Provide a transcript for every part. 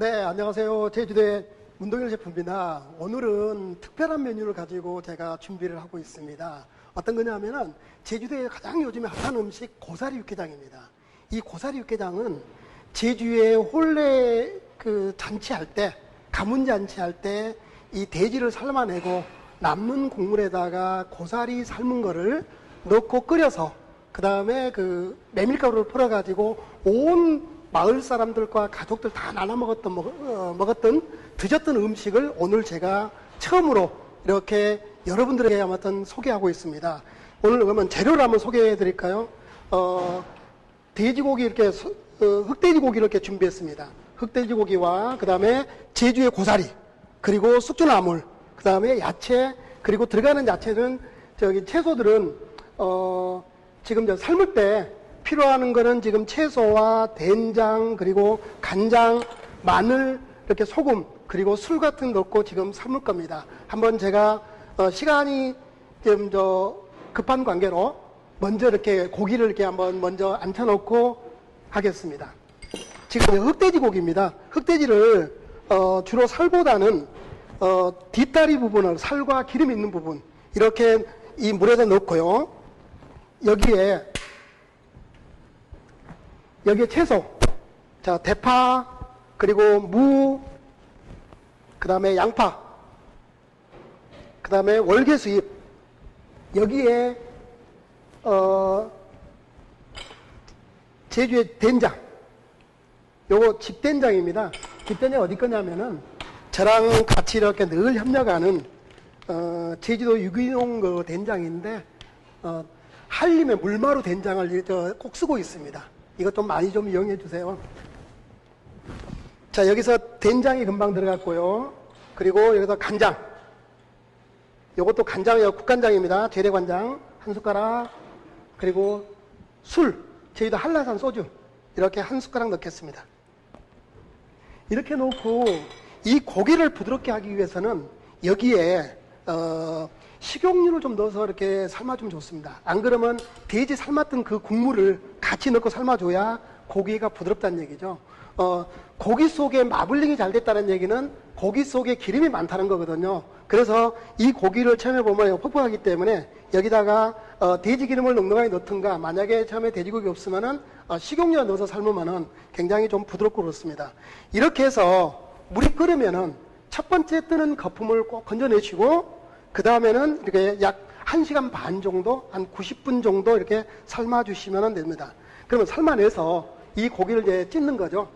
네, 안녕하세요. 제주도의 문동일 셰프입니다. 오늘은 특별한 메뉴를 가지고 제가 준비를 하고 있습니다. 어떤 거냐면은 제주도에 가장 요즘에 핫한 음식 고사리 육개장입니다. 이 고사리 육개장은 제주에 혼례 잔치할 때, 가문 잔치할 때 이 돼지를 삶아내고 남는 국물에다가 고사리 삶은 거를 넣고 끓여서 그 다음에 메밀가루를 풀어가지고 온 마을 사람들과 가족들 다 나눠 먹었던 드셨던 음식을 오늘 제가 처음으로 이렇게 여러분들에게 아무튼 소개하고 있습니다. 오늘 그러면 재료를 한번 소개해 드릴까요? 돼지고기 이렇게 흑돼지고기를 이렇게 준비했습니다. 흑돼지고기와 그 다음에 제주의 고사리, 그리고 숙주나물, 그 다음에 야채, 그리고 들어가는 야채는 채소들은 지금 삶을 때 필요한 거는 지금 채소와 된장, 그리고 간장, 마늘, 이렇게 소금, 그리고 술 같은 거 넣고 지금 삶을 겁니다. 한번 제가 시간이 좀 급한 관계로 먼저 이렇게 고기를 이렇게 한번 먼저 앉혀놓고 하겠습니다. 지금 흑돼지 고기입니다. 흑돼지를 주로 살보다는 뒷다리 부분을, 살과 기름 있는 부분 이렇게 이 물에다 넣고요. 여기에 채소, 자, 대파, 그리고 무, 그 다음에 양파, 그 다음에 월계수잎, 여기에 제주의 된장, 요거 집된장입니다. 집된장 어디 거냐면은 저랑 같이 이렇게 늘 협력하는 제주도 유기농 그 된장인데 한림의 물마루 된장을 꼭 쓰고 있습니다. 이것 좀 많이 좀 이용해 주세요. 자, 여기서 된장이 금방 들어갔고요. 그리고 여기서 간장. 요것도 간장이요. 국간장입니다. 재래간장 한 숟가락. 그리고 술. 제주도 한라산 소주. 이렇게 한 숟가락 넣겠습니다. 이렇게 놓고 이 고기를 부드럽게 하기 위해서는 여기에 식용유를 좀 넣어서 이렇게 삶아주면 좋습니다. 안 그러면 돼지 삶았던 그 국물을 같이 넣고 삶아줘야 고기가 부드럽다는 얘기죠. 고기 속에 마블링이 잘 됐다는 얘기는 고기 속에 기름이 많다는 거거든요. 그래서 이 고기를 처음에 보면 퍽퍽하기 때문에 여기다가 돼지 기름을 넉넉하게 넣든가, 만약에 처음에 돼지고기 없으면은 식용유 넣어서 삶으면은 굉장히 좀 부드럽고 그렇습니다. 이렇게 해서 물이 끓으면은 첫 번째 뜨는 거품을 꼭 건져내시고, 그 다음에는 이렇게 약 1시간 반 정도, 한 90분 정도 이렇게 삶아주시면 됩니다. 그러면 삶아내서 이 고기를 이제 찢는 거죠.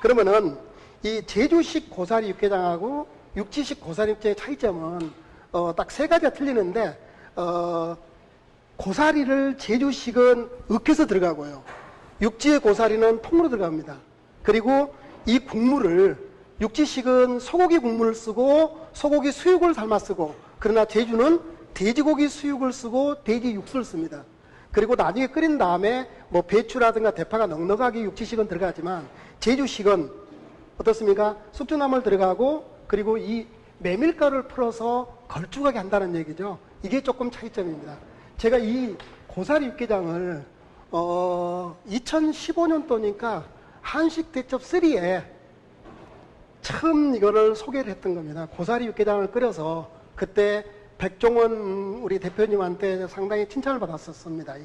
그러면은 이 제주식 고사리 육개장하고 육지식 고사리 육개장의 차이점은 딱 세 가지가 틀리는데, 고사리를 제주식은 으깨서 들어가고요. 육지의 고사리는 통으로 들어갑니다. 그리고 이 국물을 육지식은 소고기 국물을 쓰고 소고기 수육을 삶아 쓰고, 그러나 제주는 돼지고기 수육을 쓰고 돼지 육수를 씁니다. 그리고 나중에 끓인 다음에 뭐 배추라든가 대파가 넉넉하게 육지식은 들어가지만 제주식은 어떻습니까? 숙주나물 들어가고, 그리고 이 메밀가루를 풀어서 걸쭉하게 한다는 얘기죠. 이게 조금 차이점입니다. 제가 이 고사리 육개장을 2015년도니까 한식 대첩 3에 처음 이거를 소개를 했던 겁니다. 고사리 육개장을 끓여서 그때 백종원 우리 대표님한테 상당히 칭찬을 받았었습니다.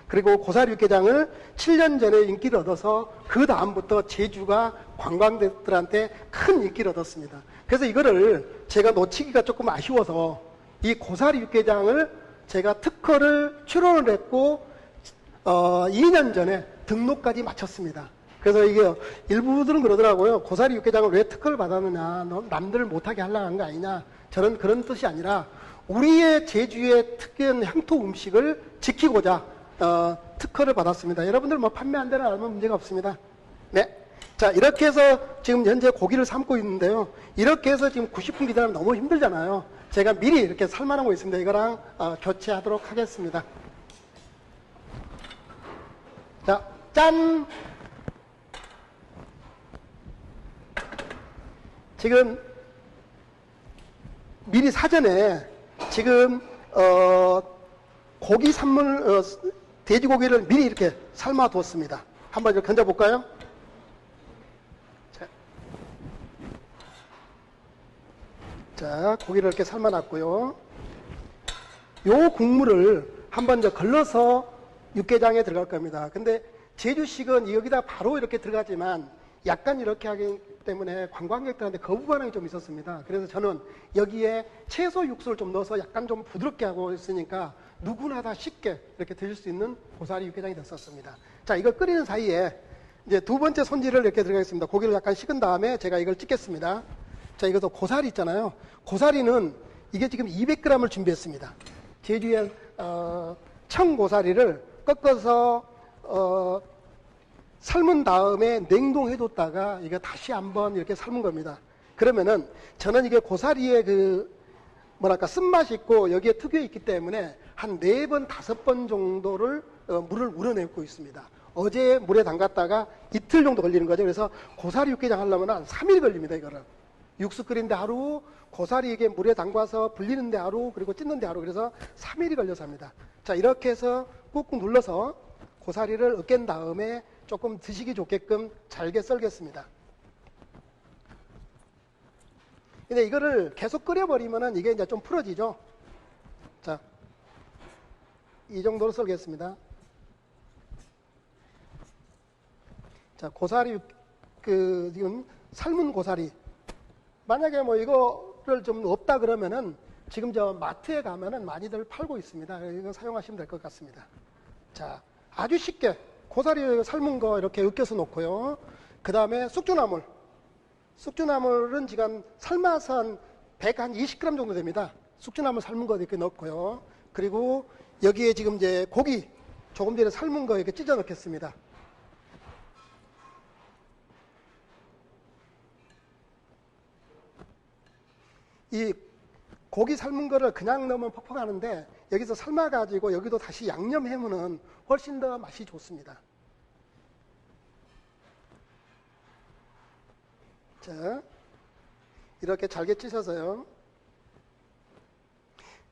그리고 고사리 육개장을 7년 전에 인기를 얻어서 그 다음부터 제주가 관광객들한테 큰 인기를 얻었습니다. 그래서 이거를 제가 놓치기가 조금 아쉬워서 이 고사리 육개장을 제가 특허를 출원을 했고 2년 전에 등록까지 마쳤습니다. 그래서 이게 일부들은 그러더라고요. 고사리 육개장을 왜 특허를 받았느냐, 너 남들 못하게 하려고 한 거 아니냐. 저는 그런 뜻이 아니라 우리의 제주의 특이한 향토 음식을 지키고자 특허를 받았습니다. 여러분들 뭐 판매 안 되나 알면 문제가 없습니다. 네. 자, 이렇게 해서 지금 현재 고기를 삶고 있는데요. 이렇게 해서 지금 90분 기다리면 너무 힘들잖아요. 제가 미리 이렇게 삶아놓고 있습니다. 이거랑 교체하도록 하겠습니다. 자, 짠! 지금 미리 사전에 지금 고기 산물 돼지고기를 미리 이렇게 삶아 두었습니다. 한번 이렇게 건져 볼까요? 자, 자, 고기를 이렇게 삶아놨고요. 요 국물을 한번 더 걸러서 육개장에 들어갈 겁니다. 근데 제주식은 여기다 바로 이렇게 들어가지만 약간 이렇게 하기 때문에 관광객들한테 거부 반응이 좀 있었습니다. 그래서 저는 여기에 채소 육수를 좀 넣어서 약간 좀 부드럽게 하고 있으니까 누구나 다 쉽게 이렇게 드실 수 있는 고사리 육개장이 됐었습니다. 자, 이걸 끓이는 사이에 이제 두 번째 손질을 이렇게 들어가겠습니다. 고기를 약간 식은 다음에 제가 이걸 찍겠습니다. 자, 이것도 고사리 있잖아요. 고사리는 이게 지금 200g을 준비했습니다. 제주의 청고사리를 꺾어서 삶은 다음에 냉동해뒀다가 이거 다시 한번 이렇게 삶은 겁니다. 그러면은 저는 이게 고사리의 쓴맛이 있고 여기에 특유에 있기 때문에 한 4번, 5번 정도를 물을 우려내고 있습니다. 어제 물에 담갔다가 이틀 정도 걸리는 거죠. 그래서 고사리 육개장 하려면 한 3일 걸립니다, 이거를. 육수 끓이는데 하루, 고사리 이게 물에 담가서 불리는데 하루, 그리고 찢는데 하루. 그래서 3일이 걸려서 합니다. 자, 이렇게 해서 꾹꾹 눌러서 고사리를 으깬 다음에 조금 드시기 좋게끔 잘게 썰겠습니다. 근데 이거를 계속 끓여버리면은 이게 이제 좀 풀어지죠. 자, 이 정도로 썰겠습니다. 자, 고사리, 지금 삶은 고사리. 만약에 뭐 이거를 좀 없다 그러면은 지금 저 마트에 가면은 많이들 팔고 있습니다. 이거 사용하시면 될 것 같습니다. 자, 아주 쉽게 고사리 삶은 거 이렇게 으깨서 놓고요. 그 다음에 숙주나물. 숙주나물은 지금 삶아서 한 120g 정도 됩니다. 숙주나물 삶은 거 이렇게 넣고요. 그리고 여기에 지금 이제 고기 조금 전에 삶은 거 이렇게 찢어 넣겠습니다. 이 고기 삶은 거를 그냥 넣으면 퍽퍽하는데 여기서 삶아가지고 여기도 다시 양념해면은 훨씬 더 맛이 좋습니다. 자, 이렇게 잘게 찢어서요.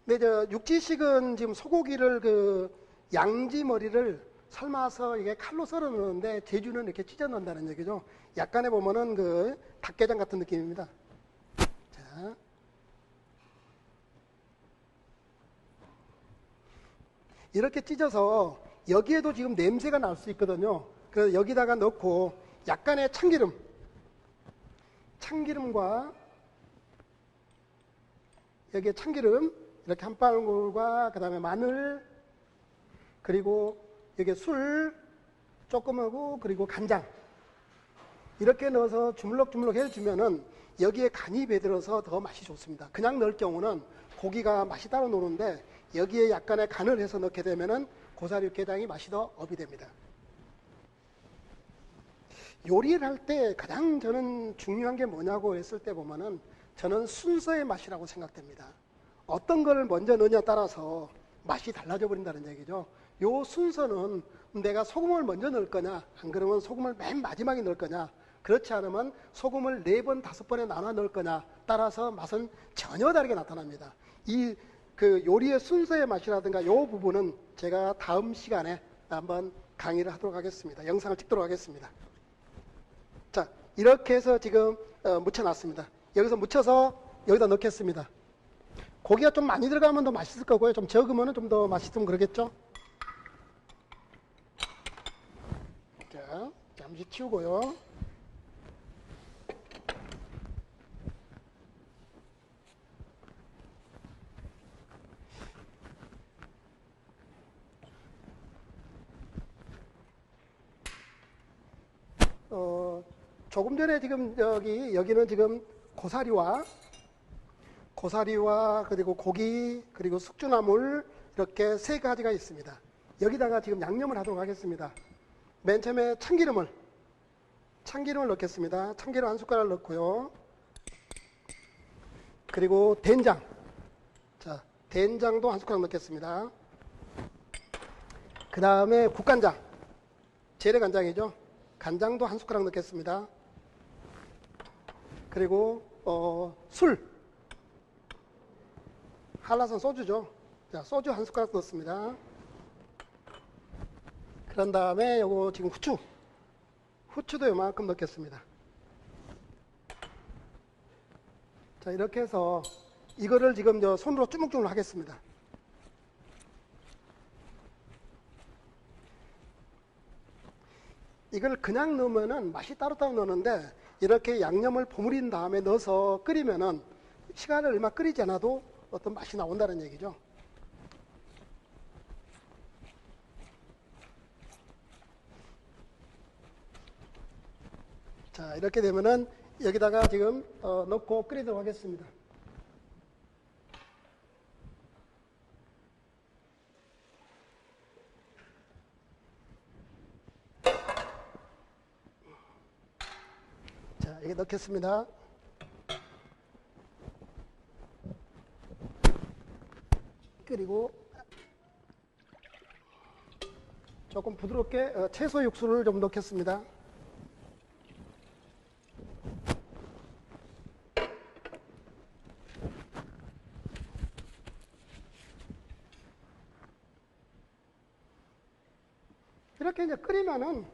근데 저 육지식은 지금 소고기를 양지 머리를 삶아서 이게 칼로 썰어 넣는데 제주는 이렇게 찢어 넣는다는 얘기죠. 약간의 보면은 닭게장 같은 느낌입니다. 자. 이렇게 찢어서 여기에도 지금 냄새가 날 수 있거든요. 그래서 여기다가 넣고 약간의 참기름과 여기에 참기름 이렇게 한 방울과 그 다음에 마늘 그리고 여기에 술 조금 하고 그리고 간장 이렇게 넣어서 주물럭주물럭 해주면은 여기에 간이 배들어서 더 맛이 좋습니다. 그냥 넣을 경우는 고기가 맛이 따로 노는데 여기에 약간의 간을 해서 넣게 되면은 고사리 육개장이 맛이 더 업이 됩니다. 요리를 할 때 가장 저는 중요한 게 뭐냐고 했을 때 보면은 저는 순서의 맛이라고 생각됩니다. 어떤 걸 먼저 넣느냐에 따라서 맛이 달라져 버린다는 얘기죠. 요 순서는 내가 소금을 먼저 넣을 거냐, 안 그러면 소금을 맨 마지막에 넣을 거냐, 그렇지 않으면 소금을 4번, 5번에 나눠 넣을 거냐 따라서 맛은 전혀 다르게 나타납니다. 요리의 순서의 맛이라든가 요 부분은 제가 다음 시간에 한번 강의를 하도록 하겠습니다. 영상을 찍도록 하겠습니다. 자, 이렇게 해서 지금 묻혀놨습니다. 여기서 묻혀서 여기다 넣겠습니다. 고기가 좀 많이 들어가면 더 맛있을 거고요. 좀 적으면 좀 더 맛있으면 그러겠죠. 자, 잠시 치우고요. 조금 전에 지금 여기는 지금 고사리와 그리고 고기 그리고 숙주나물 이렇게 3가지가 있습니다. 여기다가 지금 양념을 하도록 하겠습니다. 맨 처음에 참기름을 넣겠습니다. 참기름 1숟가락 넣고요. 그리고 된장. 자, 된장도 1숟가락 넣겠습니다. 그 다음에 국간장. 재래간장이죠. 간장도 1숟가락 넣겠습니다. 그리고 술. 한라산 소주죠. 자, 소주 1숟가락 넣습니다. 그런 다음에 요거 지금 후추도 요만큼 넣겠습니다. 자, 이렇게 해서 이거를 지금 저 손으로 주물주물 하겠습니다. 이걸 그냥 넣으면은 맛이 따로따로 넣는데 이렇게 양념을 버무린 다음에 넣어서 끓이면은 시간을 얼마 끓이지 않아도 어떤 맛이 나온다는 얘기죠. 자, 이렇게 되면은 여기다가 지금 넣고 끓이도록 하겠습니다. 자, 여기 넣겠습니다. 그리고 조금 부드럽게 채소 육수를 좀 넣겠습니다. 이렇게 이제 끓이면은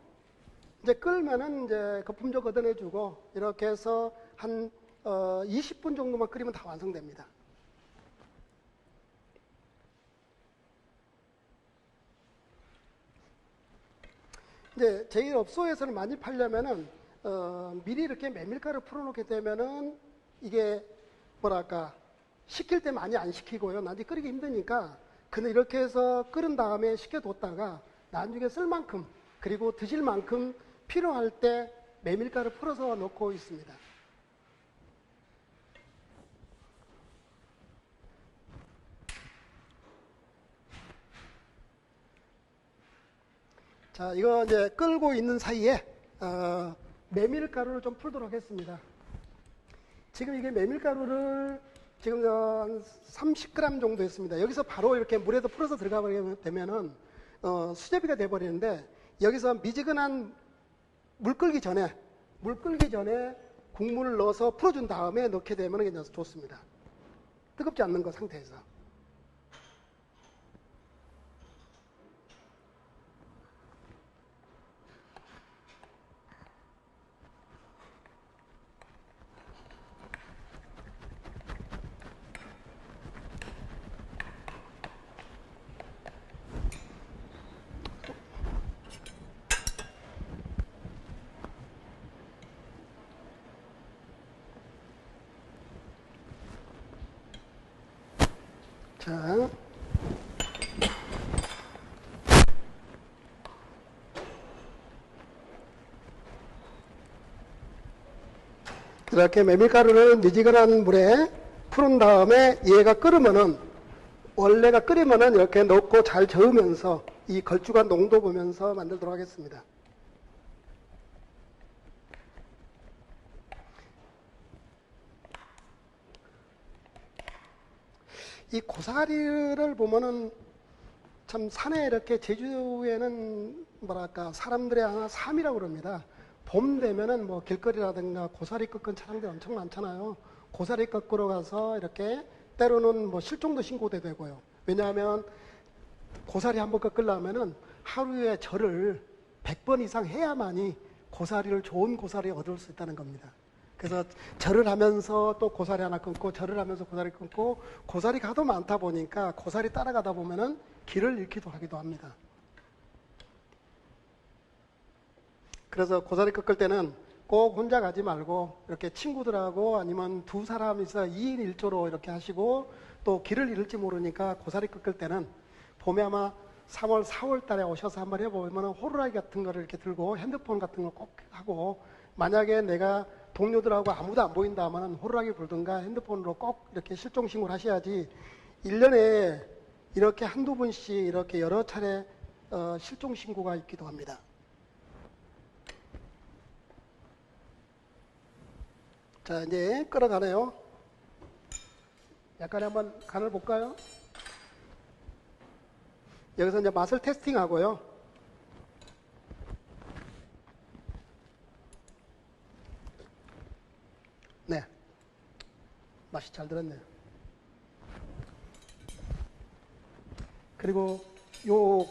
이제 끓으면은 이제 거품 좀 걷어내주고 이렇게 해서 한 20분 정도만 끓이면 다 완성됩니다. 이제 저희 업소에서는 많이 팔려면은 미리 이렇게 메밀가루 풀어놓게 되면은 이게 뭐랄까 식힐 때 많이 안 식히고요. 나중에 끓이기 힘드니까 그냥 이렇게 해서 끓은 다음에 식혀뒀다가 나중에 쓸 만큼 그리고 드실 만큼 필요할 때 메밀가루 풀어서 넣고 있습니다. 자, 이거 이제 끓고 있는 사이에 메밀가루를 좀 풀도록 하겠습니다. 지금 이게 메밀가루를 지금 한 30g 정도 했습니다. 여기서 바로 이렇게 물에도 풀어서 들어가게 되면은 수제비가 돼버리는데 여기서 미지근한 물 끓기 전에 국물을 넣어서 풀어준 다음에 넣게 되면 그냥 좋습니다. 뜨겁지 않는 거 상태에서. 자, 이렇게 메밀가루를 미지근한 물에 풀은 다음에 얘가 끓으면은 원래가 끓이면은 이렇게 넣고 잘 저으면서 이 걸쭉한 농도 보면서 만들도록 하겠습니다. 이 고사리를 보면은 참 산에 이렇게 제주에는 뭐랄까 사람들의 하나 삶이라고 그럽니다. 봄 되면은 뭐 길거리라든가 고사리 꺾은 차량들이 엄청 많잖아요. 고사리 꺾으러 가서 이렇게 때로는 뭐 실종도 신고도 되고요. 왜냐하면 고사리 한번 꺾으려면은 하루에 절을 100번 이상 해야만이 고사리를 좋은 고사리 얻을 수 있다는 겁니다. 그래서 절을 하면서 또 고사리 하나 끊고 절을 하면서 고사리 끊고 고사리가 하도 많다 보니까 고사리 따라가다 보면은 길을 잃기도 하기도 합니다. 그래서 고사리 꺾을 때는 꼭 혼자 가지 말고 이렇게 친구들하고 아니면 두 사람이서 2인 1조로 이렇게 하시고 또 길을 잃을지 모르니까 고사리 꺾을 때는 봄에 아마 3월, 4월 달에 오셔서 한번 해보면 호루라기 같은 거를 이렇게 들고 핸드폰 같은 거 꼭 하고 만약에 내가 동료들하고 아무도 안 보인다 하면 호루라기 불든가 핸드폰으로 꼭 이렇게 실종 신고를 하셔야지 1년에 이렇게 한두 번씩 이렇게 여러 차례 실종 신고가 있기도 합니다. 자, 이제 끓어가네요. 약간 한번 간을 볼까요? 여기서 이제 맛을 테스팅하고요. 네. 맛이 잘 들었네요. 그리고 요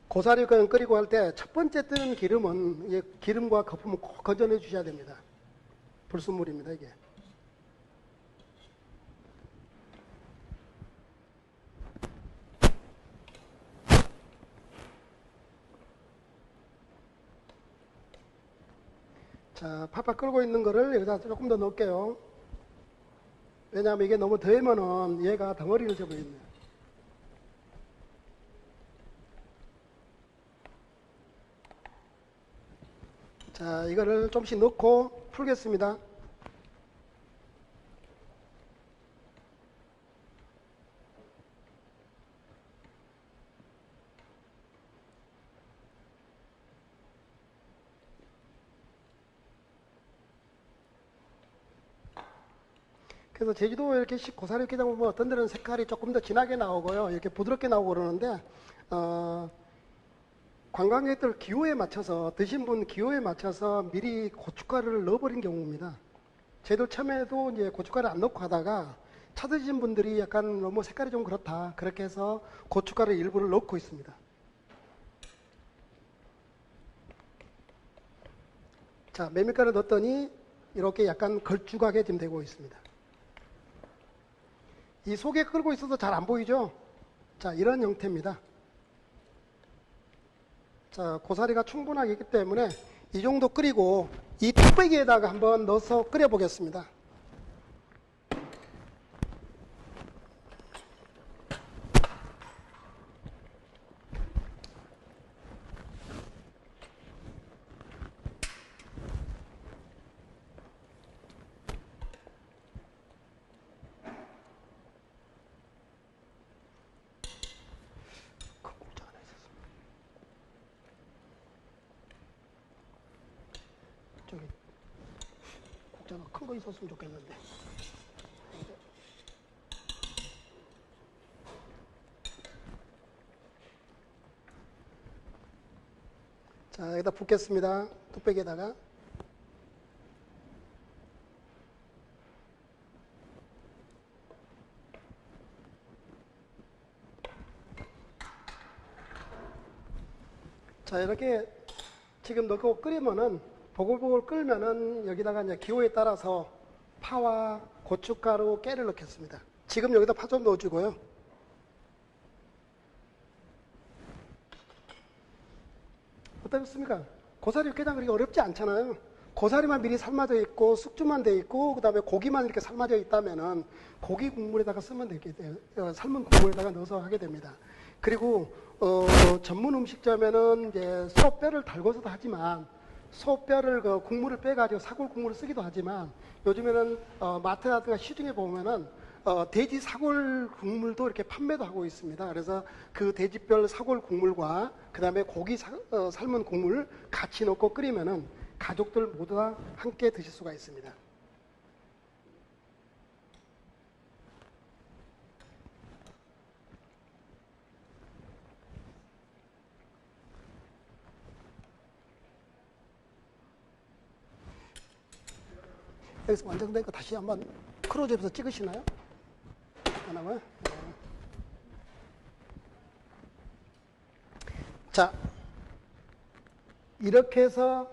고사리 끓이고 할 때 첫 번째 뜨는 기름은 기름과 거품을 꼭 건져내 주셔야 됩니다. 불순물입니다, 이게. 자, 팍팍 끓고 있는 거를 여기다 조금 더 넣을게요. 왜냐하면 이게 너무 더우면은 얘가 덩어리를 져버리네. 자, 이거를 조금씩 넣고 풀겠습니다. 그래서 제주도 이렇게 고사리 육개장 보면 어떤 데는 색깔이 조금 더 진하게 나오고요. 이렇게 부드럽게 나오고 그러는데, 관광객들 기호에 맞춰서, 드신 분 기호에 맞춰서 미리 고춧가루를 넣어버린 경우입니다. 저희도 처음에도 이제 고춧가루 안 넣고 하다가 찾으신 분들이 약간 너무 색깔이 좀 그렇다. 그렇게 해서 고춧가루 일부를 넣고 있습니다. 자, 메밀가루 넣었더니 이렇게 약간 걸쭉하게 지금 되고 있습니다. 이 속에 끓고 있어서 잘 안 보이죠? 자, 이런 형태입니다. 자, 고사리가 충분하게 있기 때문에 이 정도 끓이고 이 뚝배기에다가 한번 넣어서 끓여 보겠습니다. 저기 국자가 큰 거 있었으면 좋겠는데. 자, 여기다 붓겠습니다. 뚝배기에다가. 자, 이렇게 지금 넣고 끓이면은 보글보글 끓면은 여기다가 이제 기호에 따라서 파와 고춧가루, 깨를 넣겠습니다. 지금 여기다 파 좀 넣어주고요. 어떻습니까? 고사리 육개장 그렇게 어렵지 않잖아요. 고사리만 미리 삶아져 있고 숙주만 돼 있고 그 다음에 고기만 이렇게 삶아져 있다면은 고기 국물에다가 쓰면 되겠대요. 삶은 국물에다가 넣어서 하게 됩니다. 그리고 전문 음식점에는 이제 소뼈를 달궈서도 하지만 소뼈를 그 국물을 빼가지고 사골 국물을 쓰기도 하지만 요즘에는 마트라든가 시중에 보면은 돼지 사골 국물도 이렇게 판매도 하고 있습니다. 그래서 그 돼지뼈 사골 국물과 그 다음에 고기 삶은 국물 같이 넣고 끓이면은 가족들 모두 다 함께 드실 수가 있습니다. 여기서 완성된 거 다시 한번 크로즈업에서 찍으시나요? 하나만. 네. 자, 이렇게 해서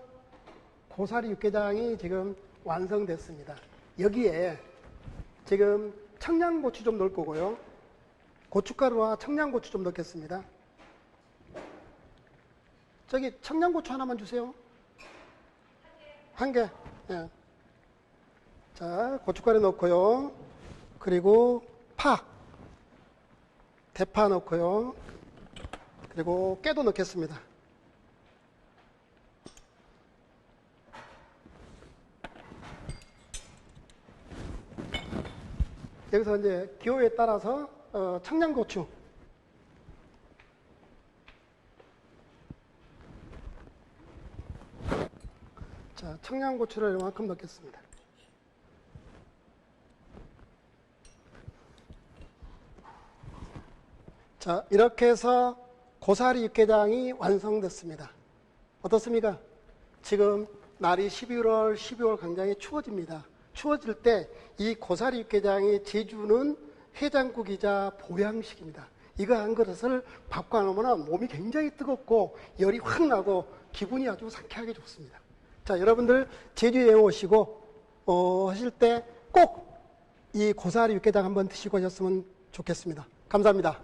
고사리 육개장이 지금 완성됐습니다. 여기에 지금 청양고추 좀 넣을 거고요. 고춧가루와 청양고추 좀 넣겠습니다. 저기 청양고추 하나만 주세요. 한 개. 네. 자, 고춧가루 넣고요. 그리고 파, 대파 넣고요. 그리고 깨도 넣겠습니다. 여기서 이제 기호에 따라서 청양고추, 자, 청양고추를 이만큼 넣겠습니다. 자, 이렇게 해서 고사리 육개장이 완성됐습니다. 어떻습니까? 지금 날이 11월, 12월 굉장히 추워집니다. 추워질 때 이 고사리 육개장이 제주는 해장국이자 보양식입니다. 이거 한 그릇을 밥과 넣으면 몸이 굉장히 뜨겁고 열이 확 나고 기분이 아주 상쾌하게 좋습니다. 자, 여러분들 제주 여행 오시고 하실 때 꼭 이 고사리 육개장 한번 드시고 하셨으면 좋겠습니다. 감사합니다.